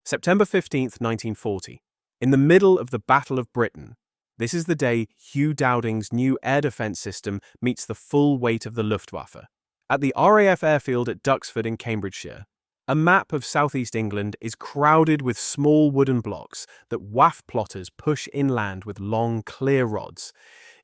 September 15th, 1940. In the middle of the Battle of Britain, this is the day Hugh Dowding's new air defense system meets the full weight of the Luftwaffe. At the RAF airfield at Duxford in Cambridgeshire, a map of southeast England is crowded with small wooden blocks that WAF plotters push inland with long, clear rods,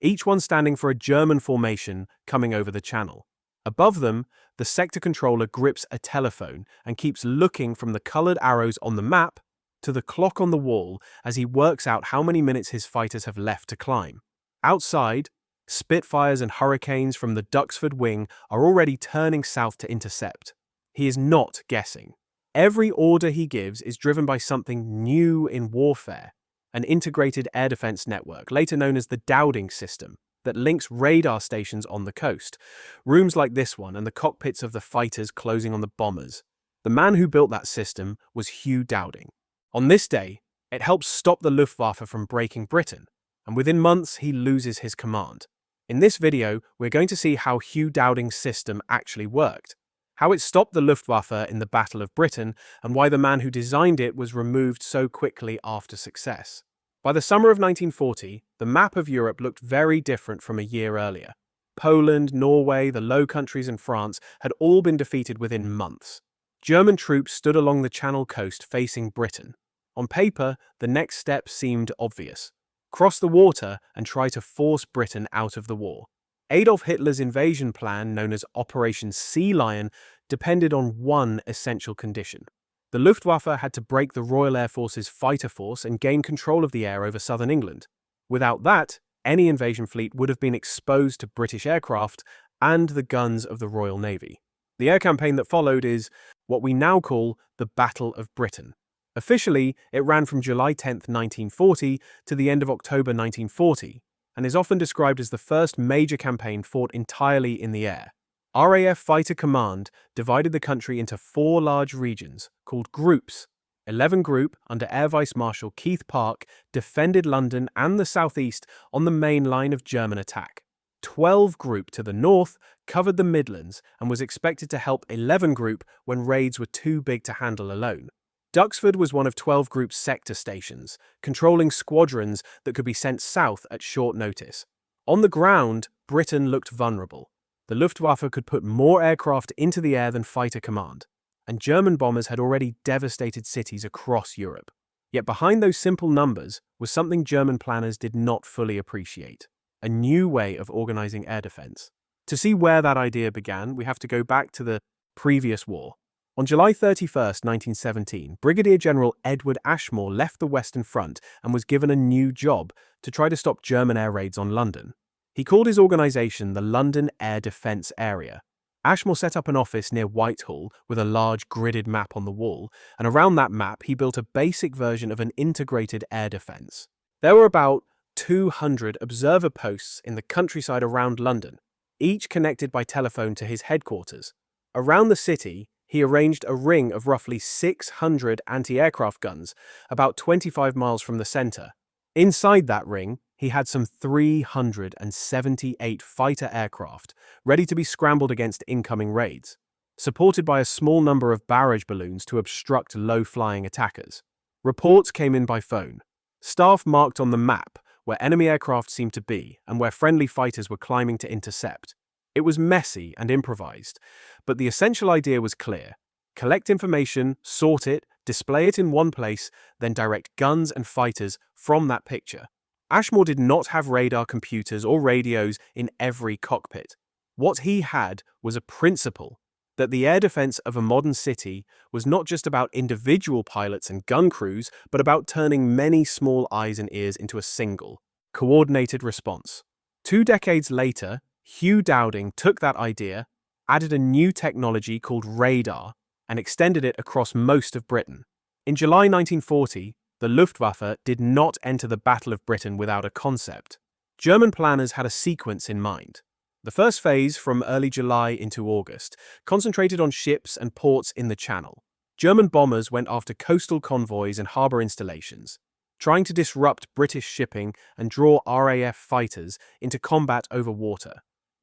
each one standing for a German formation coming over the channel. Above them, the sector controller grips a telephone and keeps looking from the coloured arrows on the map to the clock on the wall as he works out how many minutes his fighters have left to climb. Outside, Spitfires and Hurricanes from the Duxford wing are already turning south to intercept. He is not guessing. Every order he gives is driven by something new in warfare, an integrated air defense network, later known as the Dowding system, that links radar stations on the coast, rooms like this one, and the cockpits of the fighters closing on the bombers. The man who built that system was Hugh Dowding. On this day, it helps stop the Luftwaffe from breaking Britain, and within months he loses his command. In this video, we're going to see how Hugh Dowding's system actually worked, how it stopped the Luftwaffe in the Battle of Britain, and why the man who designed it was removed so quickly after success. By the summer of 1940, the map of Europe looked very different from a year earlier. Poland, Norway, the Low Countries and France had all been defeated within months. German troops stood along the Channel coast facing Britain. On paper, the next step seemed obvious. Cross the water and try to force Britain out of the war. Adolf Hitler's invasion plan, known as Operation Sea Lion, depended on one essential condition. The Luftwaffe had to break the Royal Air Force's fighter force and gain control of the air over southern England. Without that, any invasion fleet would have been exposed to British aircraft and the guns of the Royal Navy. The air campaign that followed is what we now call the Battle of Britain. Officially, it ran from July 10, 1940 to the end of October 1940, and is often described as the first major campaign fought entirely in the air. RAF Fighter Command divided the country into 4 large regions, called groups. 11 Group, under Air Vice Marshal Keith Park, defended London and the southeast on the main line of German attack. 12 Group to the north covered the Midlands and was expected to help 11 Group when raids were too big to handle alone. Duxford was one of 12 Group's sector stations, controlling squadrons that could be sent south at short notice. On the ground, Britain looked vulnerable. The Luftwaffe could put more aircraft into the air than Fighter Command, and German bombers had already devastated cities across Europe. Yet behind those simple numbers was something German planners did not fully appreciate: a new way of organizing air defense. To see where that idea began, we have to go back to the previous war. On July 31, 1917, Brigadier General Edward Ashmore left the Western Front and was given a new job to try to stop German air raids on London. He called his organization the London Air Defence Area. Ashmore set up an office near Whitehall with a large gridded map on the wall, and around that map he built a basic version of an integrated air defence. There were about 200 observer posts in the countryside around London, each connected by telephone to his headquarters. Around the city, he arranged a ring of roughly 600 anti-aircraft guns, about 25 miles from the centre. Inside that ring, he had some 378 fighter aircraft, ready to be scrambled against incoming raids, supported by a small number of barrage balloons to obstruct low-flying attackers. Reports came in by phone. Staff marked on the map where enemy aircraft seemed to be and where friendly fighters were climbing to intercept. It was messy and improvised, but the essential idea was clear: collect information, sort it, display it in one place, then direct guns and fighters from that picture. Ashmore did not have radar computers or radios in every cockpit. What he had was a principle that the air defense of a modern city was not just about individual pilots and gun crews, but about turning many small eyes and ears into a single, coordinated response. 2 decades later, Hugh Dowding took that idea, added a new technology called radar, and extended it across most of Britain. In July 1940, the Luftwaffe did not enter the Battle of Britain without a concept. German planners had a sequence in mind. The first phase, from early July into August, concentrated on ships and ports in the Channel. German bombers went after coastal convoys and harbour installations, trying to disrupt British shipping and draw RAF fighters into combat over water.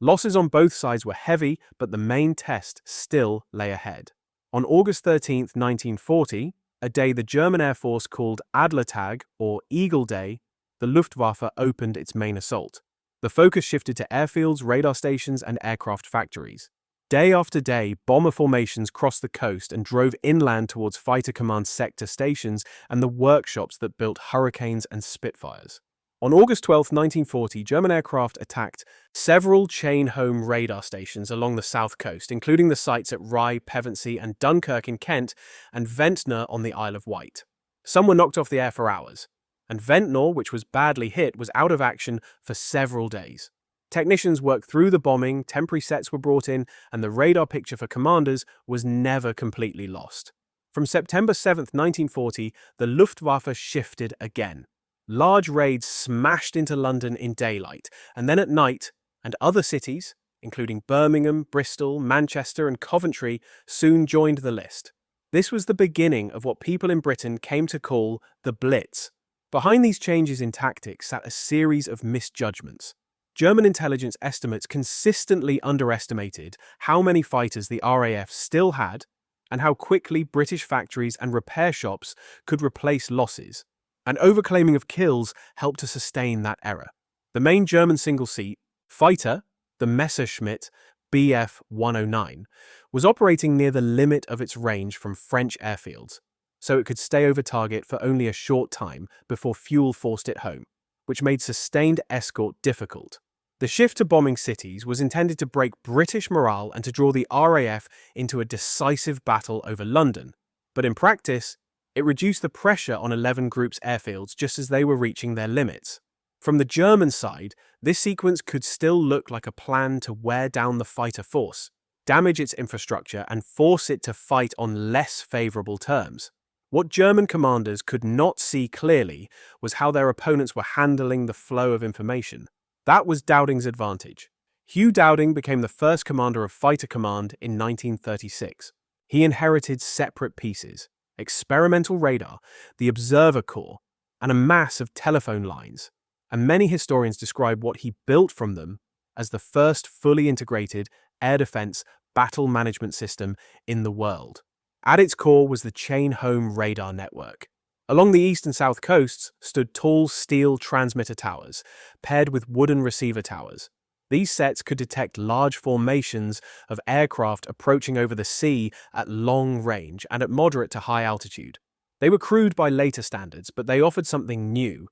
Losses on both sides were heavy, but the main test still lay ahead. On August 13, 1940, a day the German Air Force called Adlertag, or Eagle Day, the Luftwaffe opened its main assault. The focus shifted to airfields, radar stations, and aircraft factories. Day after day, bomber formations crossed the coast and drove inland towards Fighter Command sector stations and the workshops that built Hurricanes and Spitfires. On August 12, 1940, German aircraft attacked several chain-home radar stations along the south coast, including the sites at Rye, Pevensey, and Dunkirk in Kent, and Ventnor on the Isle of Wight. Some were knocked off the air for hours, and Ventnor, which was badly hit, was out of action for several days. Technicians worked through the bombing, temporary sets were brought in, and the radar picture for commanders was never completely lost. From September 7, 1940, the Luftwaffe shifted again. Large raids smashed into London in daylight, and then at night, and other cities, including Birmingham, Bristol, Manchester, and Coventry, soon joined the list. This was the beginning of what people in Britain came to call the Blitz. Behind these changes in tactics sat a series of misjudgments. German intelligence estimates consistently underestimated how many fighters the RAF still had and how quickly British factories and repair shops could replace losses. An overclaiming of kills helped to sustain that error. The main German single-seat fighter, the Messerschmitt Bf 109, was operating near the limit of its range from French airfields, so it could stay over target for only a short time before fuel forced it home, which made sustained escort difficult. The shift to bombing cities was intended to break British morale and to draw the RAF into a decisive battle over London, but in practice, it reduced the pressure on 11 Group's airfields just as they were reaching their limits. From the German side, this sequence could still look like a plan to wear down the fighter force, damage its infrastructure, and force it to fight on less favourable terms. What German commanders could not see clearly was how their opponents were handling the flow of information. That was Dowding's advantage. Hugh Dowding became the first commander of Fighter Command in 1936. He inherited separate pieces: experimental radar, the observer corps, and a mass of telephone lines, and many historians describe what he built from them as the first fully integrated air defense battle management system in the world. At its core was the chain-home radar network. Along the east and south coasts stood tall steel transmitter towers, paired with wooden receiver towers. These sets could detect large formations of aircraft approaching over the sea at long range and at moderate to high altitude. They were crude by later standards, but they offered something new: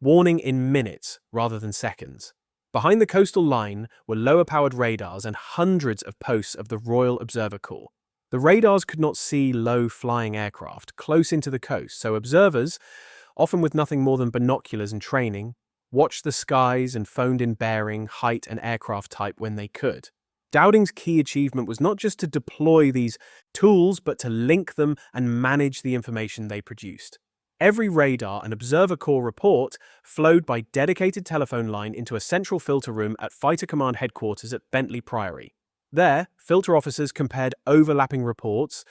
warning in minutes rather than seconds. Behind the coastal line were lower-powered radars and hundreds of posts of the Royal Observer Corps. The radars could not see low-flying aircraft close into the coast, so observers, often with nothing more than binoculars and training, watched the skies and phoned in bearing, height, and aircraft type when they could. Dowding's key achievement was not just to deploy these tools, but to link them and manage the information they produced. Every radar and observer corps report flowed by dedicated telephone line into a central filter room at Fighter Command headquarters at Bentley Priory. There, filter officers compared overlapping reports,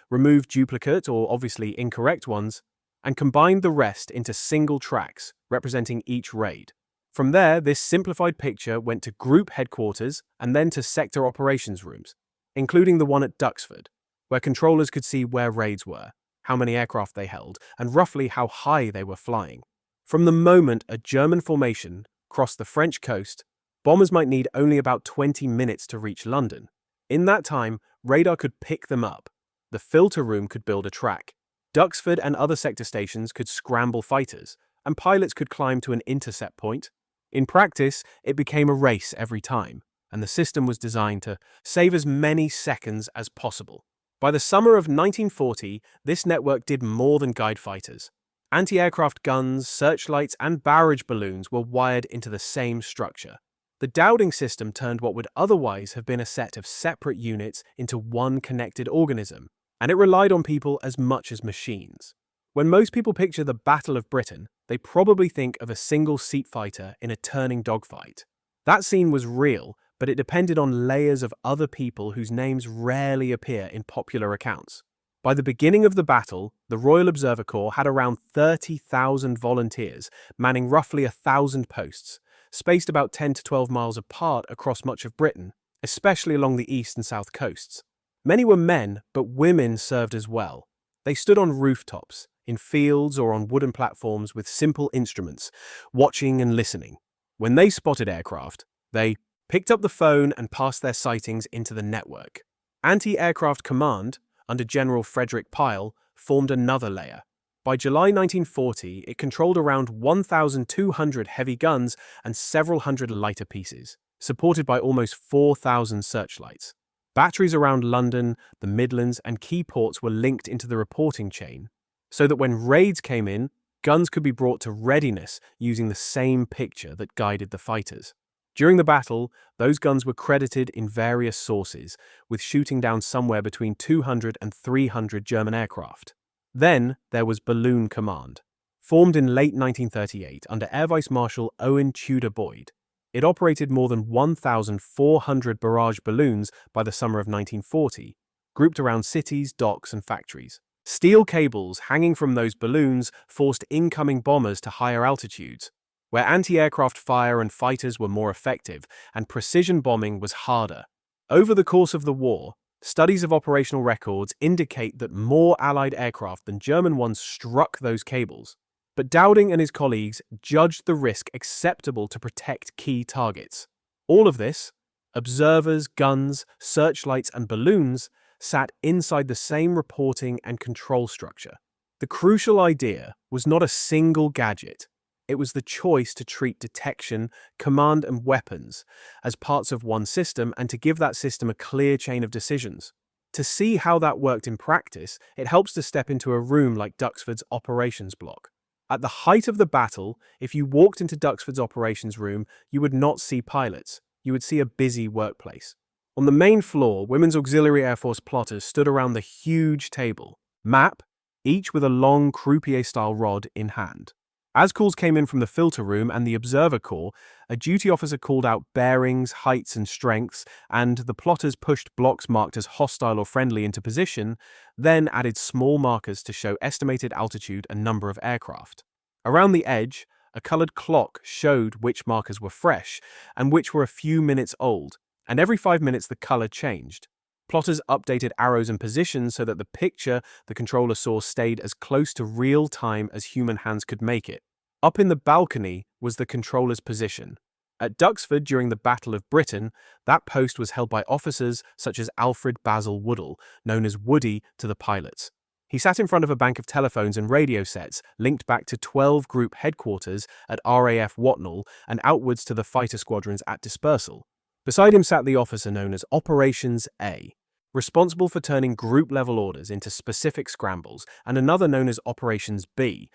removed duplicate or obviously incorrect ones, and combined the rest into single tracks representing each raid. From there, this simplified picture went to group headquarters and then to sector operations rooms, including the one at Duxford, where controllers could see where raids were, how many aircraft they held, and roughly how high they were flying. From the moment a German formation crossed the French coast, bombers might need only about 20 minutes to reach London. In that time, radar could pick them up. The filter room could build a track. Duxford and other sector stations could scramble fighters, and pilots could climb to an intercept point. In practice, it became a race every time, and the system was designed to save as many seconds as possible. By the summer of 1940, this network did more than guide fighters. Anti-aircraft guns, searchlights, and barrage balloons were wired into the same structure. The Dowding system turned what would otherwise have been a set of separate units into one connected organism, and it relied on people as much as machines. When most people picture the Battle of Britain, they probably think of a single seat fighter in a turning dogfight. That scene was real, but it depended on layers of other people whose names rarely appear in popular accounts. By the beginning of the battle, the Royal Observer Corps had around 30,000 volunteers, manning roughly 1,000 posts, spaced about 10 to 12 miles apart across much of Britain, especially along the east and south coasts. Many were men, but women served as well. They stood on rooftops, in fields or on wooden platforms with simple instruments, watching and listening. When they spotted aircraft, they picked up the phone and passed their sightings into the network. Anti-Aircraft Command, under General Frederick Pyle, formed another layer. By July 1940, it controlled around 1,200 heavy guns and several hundred lighter pieces, supported by almost 4,000 searchlights. Batteries around London, the Midlands, and key ports were linked into the reporting chain, so that when raids came in, guns could be brought to readiness using the same picture that guided the fighters. During the battle, those guns were credited in various sources, with shooting down somewhere between 200 and 300 German aircraft. Then there was Balloon Command. Formed in late 1938 under Air Vice Marshal Owen Tudor Boyd, it operated more than 1,400 barrage balloons by the summer of 1940, grouped around cities, docks, and factories. Steel cables hanging from those balloons forced incoming bombers to higher altitudes, where anti-aircraft fire and fighters were more effective and precision bombing was harder. Over the course of the war, studies of operational records indicate that more Allied aircraft than German ones struck those cables. But Dowding and his colleagues judged the risk acceptable to protect key targets. All of this, observers, guns, searchlights, and balloons, sat inside the same reporting and control structure. The crucial idea was not a single gadget. It was the choice to treat detection, command, and weapons as parts of one system and to give that system a clear chain of decisions. To see how that worked in practice, it helps to step into a room like Duxford's operations block. At the height of the battle, if you walked into Duxford's operations room, you would not see pilots. You would see a busy workplace. On the main floor, Women's Auxiliary Air Force plotters stood around the huge table, map, each with a long croupier-style rod in hand. As calls came in from the filter room and the observer corps, a duty officer called out bearings, heights, and strengths, and the plotters pushed blocks marked as hostile or friendly into position, then added small markers to show estimated altitude and number of aircraft. Around the edge, a colored clock showed which markers were fresh and which were a few minutes old, and every 5 minutes the color changed. Plotters updated arrows and positions so that the picture the controller saw stayed as close to real time as human hands could make it. Up in the balcony was the controller's position. At Duxford during the Battle of Britain, that post was held by officers such as Alfred Basil Woodall, known as Woody to the pilots. He sat in front of a bank of telephones and radio sets linked back to 12 group headquarters at RAF Watnall and outwards to the fighter squadrons at dispersal. Beside him sat the officer known as Operations A, responsible for turning group-level orders into specific scrambles, and another known as Operations B,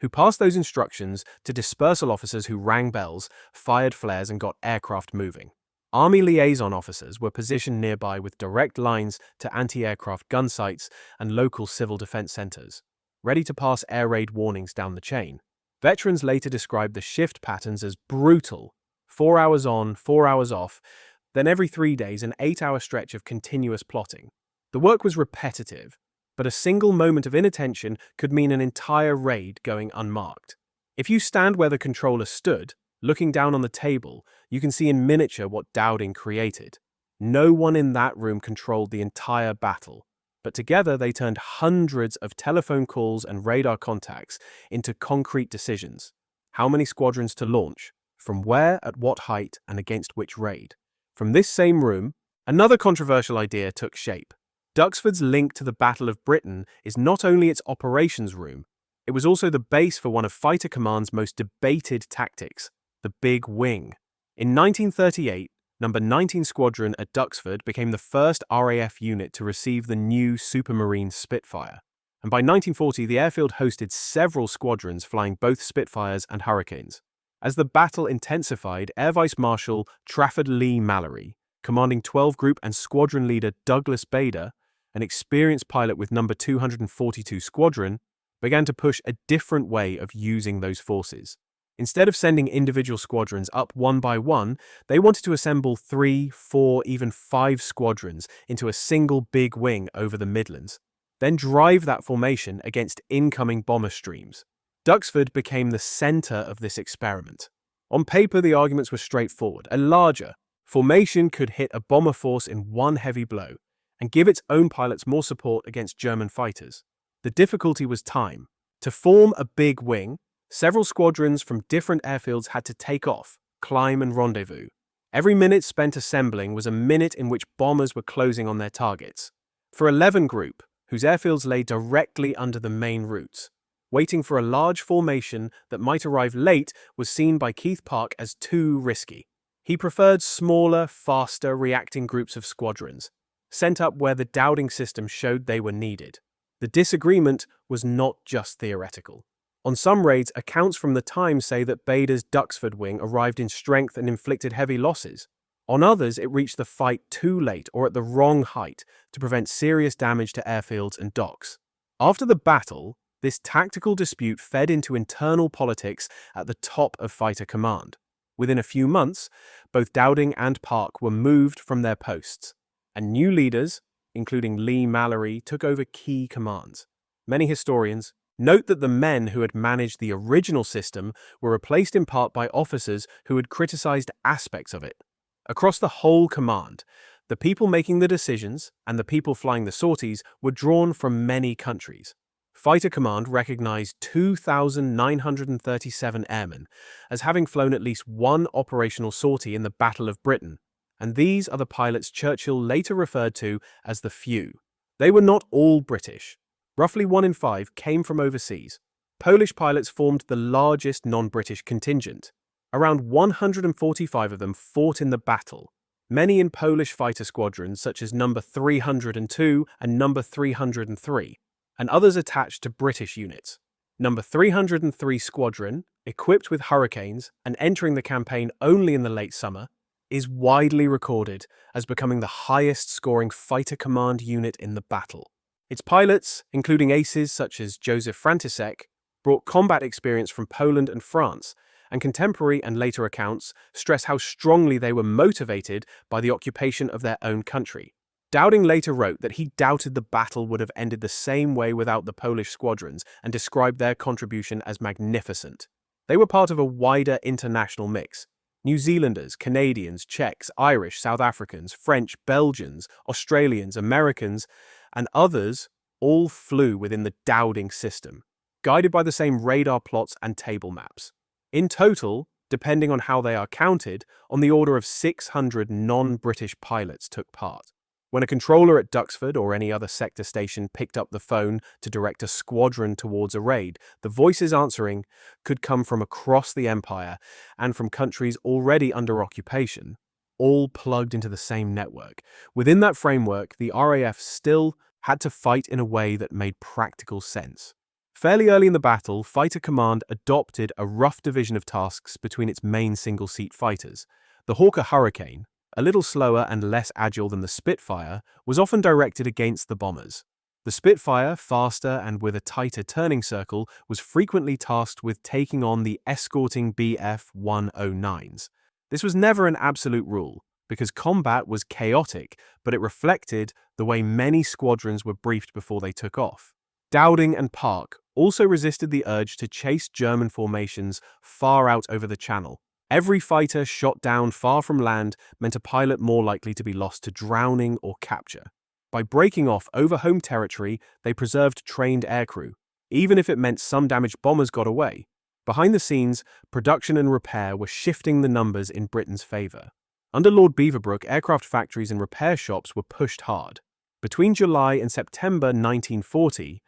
who passed those instructions to dispersal officers who rang bells, fired flares, and got aircraft moving. Army liaison officers were positioned nearby with direct lines to anti-aircraft gun sites and local civil defense centers, ready to pass air raid warnings down the chain. Veterans later described the shift patterns as brutal: 4 hours on, 4 hours off, then every 3 days an 8-hour stretch of continuous plotting. The work was repetitive, but a single moment of inattention could mean an entire raid going unmarked. If you stand where the controller stood, looking down on the table, you can see in miniature what Dowding created. No one in that room controlled the entire battle, but together they turned hundreds of telephone calls and radar contacts into concrete decisions. How many squadrons to launch, from where, at what height, and against which raid. From this same room, another controversial idea took shape. Duxford's link to the Battle of Britain is not only its operations room, it was also the base for one of Fighter Command's most debated tactics, the Big Wing. In 1938, No. 19 Squadron at Duxford became the first RAF unit to receive the new Supermarine Spitfire. And by 1940, the airfield hosted several squadrons flying both Spitfires and Hurricanes. As the battle intensified, Air Vice Marshal Trafford Lee Mallory, commanding 12 Group, and Squadron Leader Douglas Bader, an experienced pilot with No. 242 Squadron, began to push a different way of using those forces. Instead of sending individual squadrons up one by one, they wanted to assemble 3, 4, even 5 squadrons into a single big wing over the Midlands, then drive that formation against incoming bomber streams. Duxford became the center of this experiment. On paper, the arguments were straightforward. A larger formation could hit a bomber force in one heavy blow and give its own pilots more support against German fighters. The difficulty was time. To form a big wing, several squadrons from different airfields had to take off, climb and rendezvous. Every minute spent assembling was a minute in which bombers were closing on their targets. For 11 Group, whose airfields lay directly under the main routes, waiting for a large formation that might arrive late was seen by Keith Park as too risky. He preferred smaller, faster, reacting groups of squadrons, sent up where the Dowding system showed they were needed. The disagreement was not just theoretical. On some raids, accounts from the time say that Bader's Duxford wing arrived in strength and inflicted heavy losses. On others, it reached the fight too late or at the wrong height to prevent serious damage to airfields and docks. After the battle, this tactical dispute fed into internal politics at the top of fighter command. Within a few months, both Dowding and Park were moved from their posts, and new leaders, including Lee Mallory, took over key commands. Many historians note that the men who had managed the original system were replaced in part by officers who had criticized aspects of it. Across the whole command, the people making the decisions and the people flying the sorties were drawn from many countries. Fighter Command recognized 2,937 airmen as having flown at least one operational sortie in the Battle of Britain, and these are the pilots Churchill later referred to as the few. They were not all British. Roughly 1 in 5 came from overseas. Polish pilots formed the largest non-British contingent. Around 145 of them fought in the battle, many in Polish fighter squadrons such as No. 302 and No. 303. And others attached to British units. No. 303 Squadron, equipped with Hurricanes and entering the campaign only in the late summer, is widely recorded as becoming the highest-scoring fighter command unit in the battle. Its pilots, including aces such as Joseph František, brought combat experience from Poland and France, and contemporary and later accounts stress how strongly they were motivated by the occupation of their own country. Dowding later wrote that he doubted the battle would have ended the same way without the Polish squadrons and described their contribution as magnificent. They were part of a wider international mix. New Zealanders, Canadians, Czechs, Irish, South Africans, French, Belgians, Australians, Americans, and others all flew within the Dowding system, guided by the same radar plots and table maps. In total, depending on how they are counted, on the order of 600 non-British pilots took part. When a controller at Duxford or any other sector station picked up the phone to direct a squadron towards a raid, the voices answering could come from across the empire and from countries already under occupation, all plugged into the same network. Within that framework, the RAF still had to fight in a way that made practical sense. Fairly early in the battle, Fighter Command adopted a rough division of tasks between its main single-seat fighters. The Hawker Hurricane, a little slower and less agile than the Spitfire, was often directed against the bombers. The Spitfire, faster and with a tighter turning circle, was frequently tasked with taking on the escorting Bf-109s. This was never an absolute rule, because combat was chaotic, but it reflected the way many squadrons were briefed before they took off. Dowding and Park also resisted the urge to chase German formations far out over the Channel. Every fighter shot down far from land meant a pilot more likely to be lost to drowning or capture. By breaking off over home territory, they preserved trained aircrew, even if it meant some damaged bombers got away. Behind the scenes, production and repair were shifting the numbers in Britain's favour. Under Lord Beaverbrook, aircraft factories and repair shops were pushed hard. Between July and September 1940,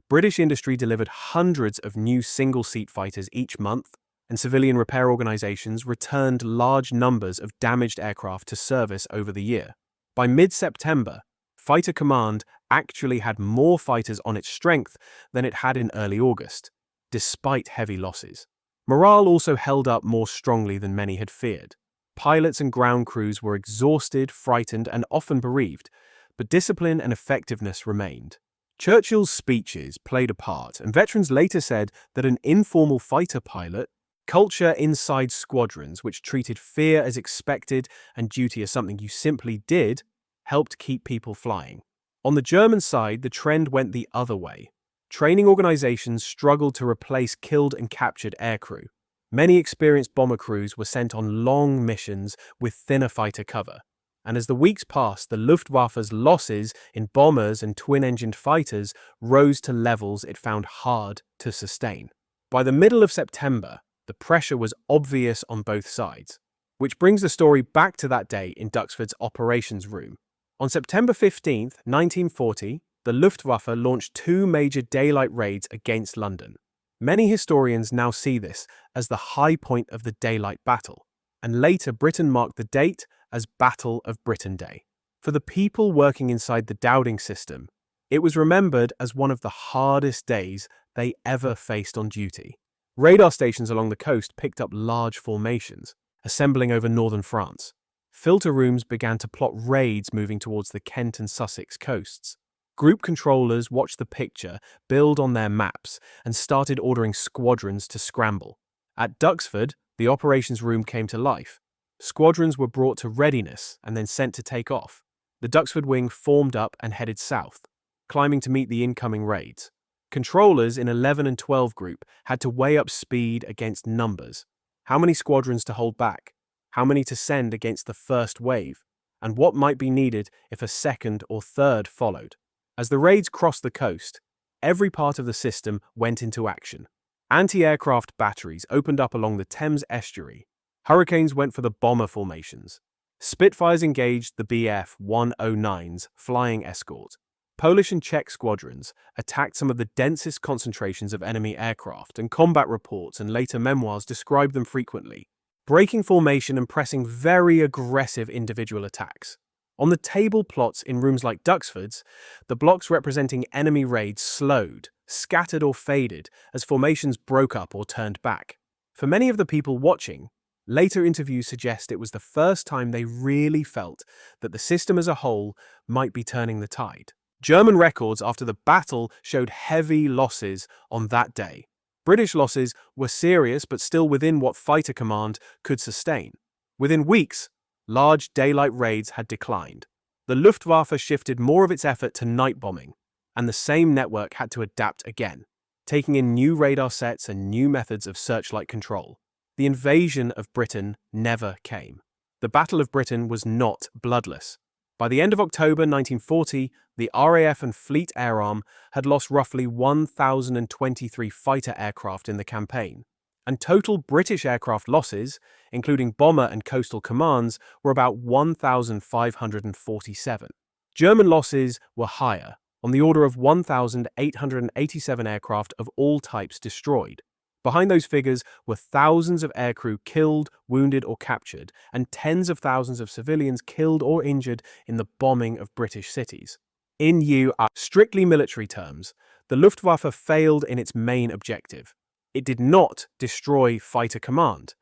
British industry delivered hundreds of new single-seat fighters each month, and civilian repair organizations returned large numbers of damaged aircraft to service over the year. By mid-September, Fighter Command actually had more fighters on its strength than it had in early August, despite heavy losses. Morale also held up more strongly than many had feared. Pilots and ground crews were exhausted, frightened, and often bereaved, but discipline and effectiveness remained. Churchill's speeches played a part, and veterans later said that an informal fighter pilot, culture inside squadrons which treated fear as expected and duty as something you simply did, helped keep people flying. On the German side, the trend went the other way. Training organizations struggled to replace killed and captured aircrew. Many experienced bomber crews were sent on long missions with thinner fighter cover, and as the weeks passed, the Luftwaffe's losses in bombers and twin-engined fighters rose to levels it found hard to sustain. By the middle of September, the pressure was obvious on both sides, which brings the story back to that day in Duxford's operations room. On September 15, 1940, the Luftwaffe launched two major daylight raids against London. Many historians now see this as the high point of the daylight battle, and later Britain marked the date as Battle of Britain Day. For the people working inside the Dowding system, it was remembered as one of the hardest days they ever faced on duty. Radar stations along the coast picked up large formations, assembling over northern France. Filter rooms began to plot raids moving towards the Kent and Sussex coasts. Group controllers watched the picture build on their maps and started ordering squadrons to scramble. At Duxford, the operations room came to life. Squadrons were brought to readiness and then sent to take off. The Duxford wing formed up and headed south, climbing to meet the incoming raids. Controllers in 11 and 12 group had to weigh up speed against numbers. How many squadrons to hold back? How many to send against the first wave? And what might be needed if a second or third followed? As the raids crossed the coast, every part of the system went into action. Anti-aircraft batteries opened up along the Thames estuary. Hurricanes went for the bomber formations. Spitfires engaged the Bf-109's flying escort. Polish and Czech squadrons attacked some of the densest concentrations of enemy aircraft, and combat reports and later memoirs described them frequently, breaking formation and pressing very aggressive individual attacks. On the table plots in rooms like Duxford's, the blocks representing enemy raids slowed, scattered or faded as formations broke up or turned back. For many of the people watching, later interviews suggest it was the first time they really felt that the system as a whole might be turning the tide. German records after the battle showed heavy losses on that day. British losses were serious but still within what fighter command could sustain. Within weeks, large daylight raids had declined. The Luftwaffe shifted more of its effort to night bombing, and the same network had to adapt again, taking in new radar sets and new methods of searchlight control. The invasion of Britain never came. The Battle of Britain was not bloodless. By the end of October 1940, the RAF and Fleet Air Arm had lost roughly 1,023 fighter aircraft in the campaign, and total British aircraft losses, including bomber and coastal commands, were about 1,547. German losses were higher, on the order of 1,887 aircraft of all types destroyed. Behind those figures were thousands of aircrew killed, wounded, or captured, and tens of thousands of civilians killed or injured in the bombing of British cities. In strictly military terms, the Luftwaffe failed in its main objective. It did not destroy fighter command,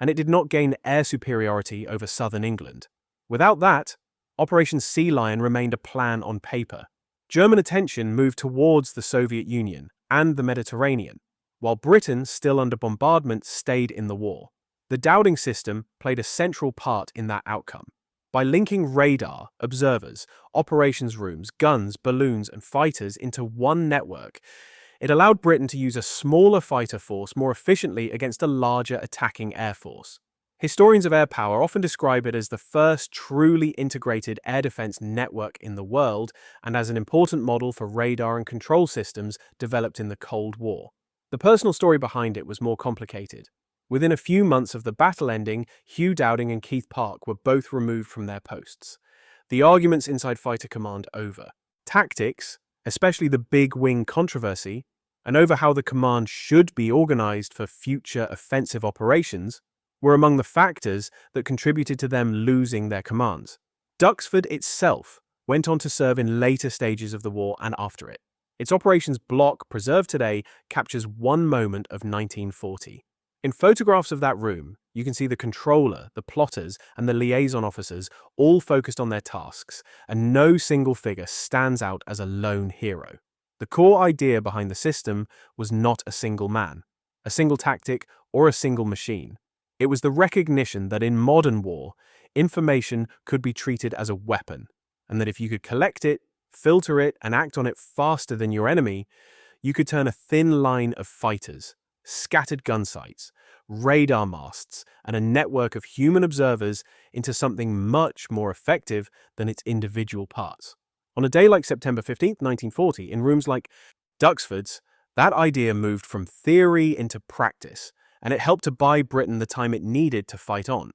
and it did not gain air superiority over southern England. Without that, Operation Sea Lion remained a plan on paper. German attention moved towards the Soviet Union and the Mediterranean, while Britain, still under bombardment, stayed in the war. The Dowding system played a central part in that outcome. By linking radar, observers, operations rooms, guns, balloons, and fighters into one network, it allowed Britain to use a smaller fighter force more efficiently against a larger attacking air force. Historians of air power often describe it as the first truly integrated air defense network in the world and as an important model for radar and control systems developed in the Cold War. The personal story behind it was more complicated. Within a few months of the battle ending, Hugh Dowding and Keith Park were both removed from their posts. The arguments inside Fighter Command over. Tactics, especially the big wing controversy, and over how the command should be organized for future offensive operations, were among the factors that contributed to them losing their commands. Duxford itself went on to serve in later stages of the war and after it. Its operations block, preserved today, captures one moment of 1940. In photographs of that room, you can see the controller, the plotters, and the liaison officers all focused on their tasks, and no single figure stands out as a lone hero. The core idea behind the system was not a single man, a single tactic, or a single machine. It was the recognition that in modern war, information could be treated as a weapon, and that if you could collect it, filter it, and act on it faster than your enemy, you could turn a thin line of fighters, scattered gun sites, radar masts, and a network of human observers into something much more effective than its individual parts. On a day like September 15th, 1940, in rooms like Duxford's, that idea moved from theory into practice, and it helped to buy Britain the time it needed to fight on.